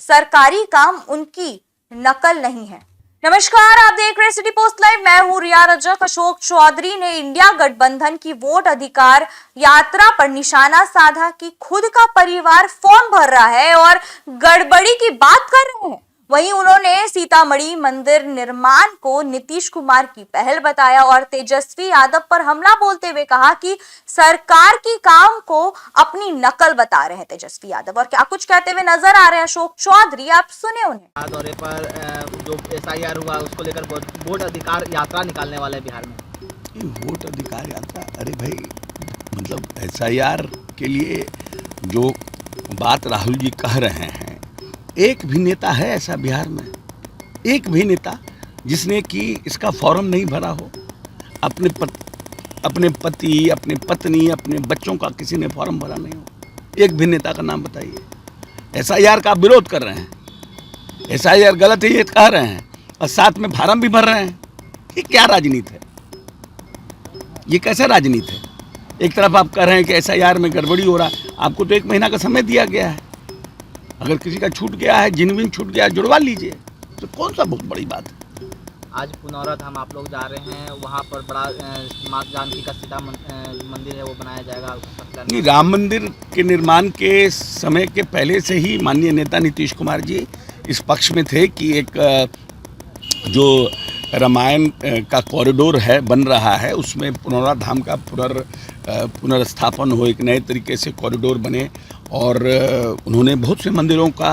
सरकारी काम उनकी नकल नहीं है। नमस्कार, आप देख रहे हैं सिटी पोस्ट लाइव। मैं हूं रिया रजक। अशोक चौधरी ने इंडिया गठबंधन की वोट अधिकार यात्रा पर निशाना साधा कि खुद का परिवार फॉर्म भर रहा है और गड़बड़ी की बात कर रहे हैं। वहीं उन्होंने सीतामढ़ी मंदिर निर्माण को नीतीश कुमार की पहल बताया और तेजस्वी यादव पर हमला बोलते हुए कहा कि सरकार की काम को अपनी नकल बता रहे हैं तेजस्वी यादव। और क्या कुछ कहते हुए नजर आ रहे हैं अशोक चौधरी, आप सुने उन्हें। दौरे पर जो SIR हुआ उसको लेकर वोट अधिकार यात्रा निकालने वाले बिहार में। वोट अधिकार यात्रा, अरे भाई, मतलब SIR के लिए जो बात राहुल जी कह रहे हैं, एक भी नेता है ऐसा बिहार में, एक भी नेता जिसने कि इसका फॉर्म नहीं भरा हो? अपने पति, अपने पत्नी, अपने बच्चों का किसी ने फॉर्म भरा नहीं हो? एक भी नेता का नाम बताइए। SIR का विरोध कर रहे हैं, SIR गलत है ये कह रहे हैं और साथ में फॉर्म भी भर रहे हैं। ये क्या राजनीति है? ये कैसा राजनीति है? एक तरफ आप कह रहे हैं कि SIR में गड़बड़ी हो रहा है, आपको तो 1 महीना का समय दिया गया है। अगर किसी का छूट गया है, जिनविन छूट गया है, जुड़वा लीजिए, तो कौन सा बहुत बड़ी बात है। आज पुनौरा धाम आप लोग जा रहे हैं, वहाँ पर बड़ा माँ जानकी का सीता मंदिर है, वो बनाया जाएगा। नहीं, राम मंदिर के निर्माण के समय के पहले से ही माननीय नेता नीतीश कुमार जी इस पक्ष में थे कि एक जो रामायण का कॉरिडोर है बन रहा है, उसमें पुनौरा धाम का पुनर्स्थापन हो, एक नए तरीके से कॉरिडोर बने। और उन्होंने बहुत से मंदिरों का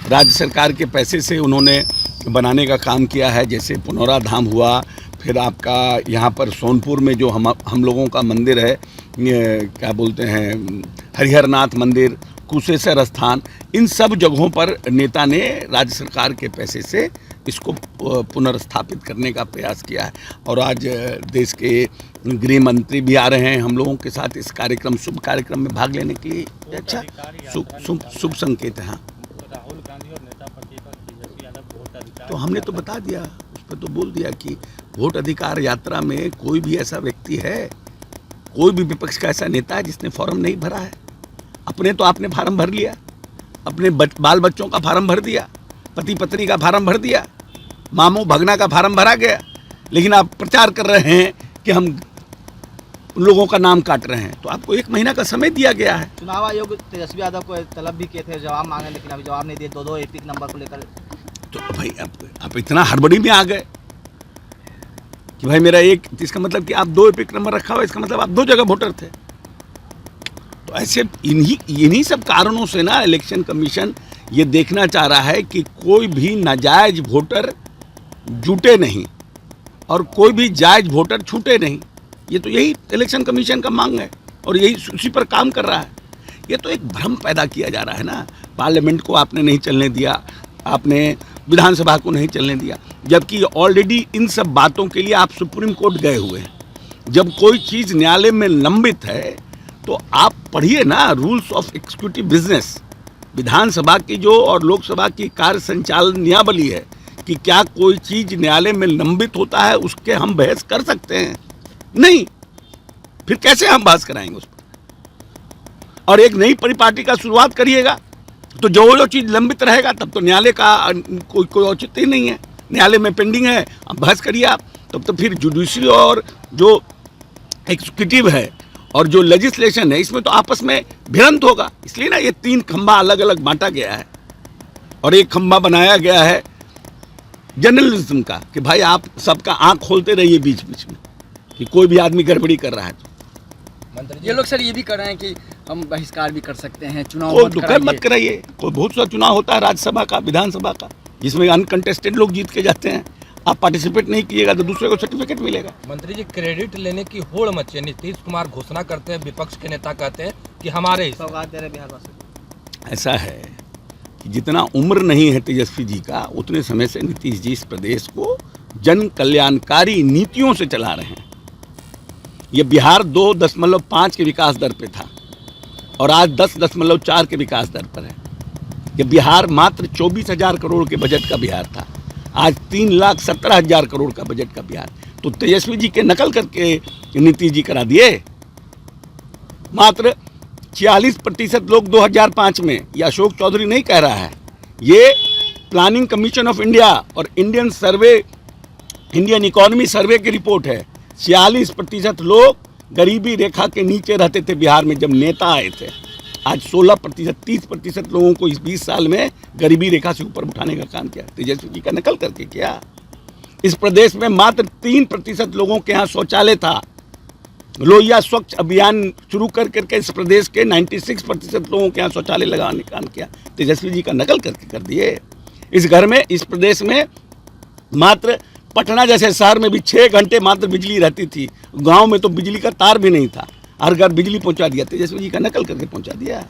राज्य सरकार के पैसे से उन्होंने बनाने का काम किया है, जैसे पुनौरा धाम हुआ, फिर आपका यहाँ पर सोनपुर में जो हम लोगों का मंदिर है, क्या बोलते हैं, हरिहरनाथ मंदिर, कुशेश्वर स्थान, इन सब जगहों पर नेता ने राज्य सरकार के पैसे से इसको पुनर्स्थापित करने का प्रयास किया है। और आज देश के गृह मंत्री भी आ रहे हैं हम लोगों के साथ इस कार्यक्रम, शुभ कार्यक्रम में भाग लेने के लिए। अच्छा, शुभ संकेत है। हाँ, राहुल गांधी और नेता प्रतिपक्ष तेजस्वी यादव वोट अधिकार, तो हमने तो बता दिया, उस पर तो बोल दिया कि वोट अधिकार यात्रा में कोई भी ऐसा व्यक्ति है, कोई भी विपक्ष का ऐसा नेता है जिसने फॉर्म नहीं भरा है। अपने तो आपने फार्म भर लिया, अपने बाल बच्चों का फार्म भर दिया, पति पत्नी का फार्म भर दिया, मामू भगना का फार्म भरा गया, लेकिन आप प्रचार कर रहे हैं कि हम उन लोगों का नाम काट रहे हैं। तो आपको 1 महीना का समय दिया गया है। चुनाव आयोग तेजस्वी यादव को तलब भी किए थे, जवाब मांगे, लेकिन अभी जवाब नहीं दिए। 2 एपिक नंबर को लेकर तो भाई आप इतना हड़बड़ी में आ गए कि भाई मेरा एक, इसका मतलब कि आप 2 एपिक नंबर रखा हुआ, इसका मतलब आप 2 जगह वोटर थे। तो ऐसे इन्हीं सब कारणों से ना इलेक्शन कमीशन ये देखना चाह रहा है कि कोई भी नाजायज वोटर जुटे नहीं और कोई भी जायज वोटर छूटे नहीं। ये तो यही इलेक्शन कमीशन का मांग है और यही उसी पर काम कर रहा है। ये तो एक भ्रम पैदा किया जा रहा है ना। पार्लियामेंट को आपने नहीं चलने दिया, आपने विधानसभा को नहीं चलने दिया, जबकि ऑलरेडी इन सब बातों के लिए आप सुप्रीम कोर्ट गए हुए हैं। जब कोई चीज़ न्यायालय में लंबित है तो आप पढ़िए ना रूल्स ऑफ एग्जीक्यूटिव बिजनेस, विधानसभा की जो और लोकसभा की कार्य संचालन नियमावली है कि क्या कोई चीज़ न्यायालय में लंबित होता है उसके हम बहस कर सकते हैं? नहीं, फिर कैसे हम बहस कराएंगे उस पर? और एक नई परिपाटी का शुरुआत करिएगा तो जो चीज़ लंबित रहेगा तब तो न्यायालय का कोई औचित्य ही नहीं है। न्यायालय में पेंडिंग है, अब बहस करिए आप, तब तो फिर जुडिशरी और जो एग्जीक्यूटिव है और जो लेजिस्लेशन है इसमें तो आपस में भिड़ंत होगा। इसलिए ना ये 3 खंभा अलग अलग बांटा गया है और एक खंभा बनाया गया है जर्नलिज्म का कि भाई आप सबका आंख खोलते रहिए बीच बीच में कि कोई भी आदमी गड़बड़ी कर रहा है। ये लोग सर ये भी कर रहे हैं कि हम बहिष्कार भी कर सकते हैं, चुनाव मत कराइए। कोई बहुत सा चुनाव होता है राज्यसभा का, विधानसभा का, जिसमें अनकंटेस्टेड लोग जीत के जाते हैं। आप पार्टिसिपेट नहीं कीजिएगा तो दूसरे को सर्टिफिकेट मिलेगा। मंत्री जी, क्रेडिट लेने की होड़ मची है। नीतीश कुमार घोषणा करते हैं, विपक्ष के नेता कहते हैं कि हमारे सौगात दे रहे बिहार वासी। ऐसा है कि जितना उम्र नहीं है तेजस्वी जी का, उतने समय से नीतीश जी इस प्रदेश को जन कल्याणकारी नीतियों से चला रहे हैं। ये बिहार 2.5 के विकास दर पे था और आज 10.4 के विकास दर पर है। ये बिहार मात्र 24,000 करोड़ के बजट का बिहार था, आज 3,17,000 करोड़ का बजट का बिहार। तो तेजस्वी जी के नकल करके नीतीश जी करा दिए। मात्र 46% लोग 2005 में, ये अशोक चौधरी नहीं कह रहा है, ये प्लानिंग कमीशन ऑफ इंडिया और इंडियन इकोनॉमी सर्वे की रिपोर्ट है। 46% लोग गरीबी रेखा के नीचे रहते थे बिहार में जब नेता आए थे। आज 16%, 30% लोगों को इस 20 साल में गरीबी रेखा से ऊपर उठाने का काम किया, तेजस्वी जी का नकल करके किया। इस प्रदेश में मात्र 3% लोगों के यहाँ शौचालय था। लोहिया स्वच्छ अभियान शुरू करके इस प्रदेश के 96% लोगों के यहाँ शौचालय लगाने का काम किया, तेजस्वी जी का नकल करके कर दिए। इस प्रदेश में मात्र पटना जैसे शहर में भी 6 घंटे मात्र बिजली रहती थी। गांव में तो बिजली का तार भी नहीं था, हर घर बिजली पहुंचा दिया, तेजस्वी जी का नकल करके पहुंचा दिया।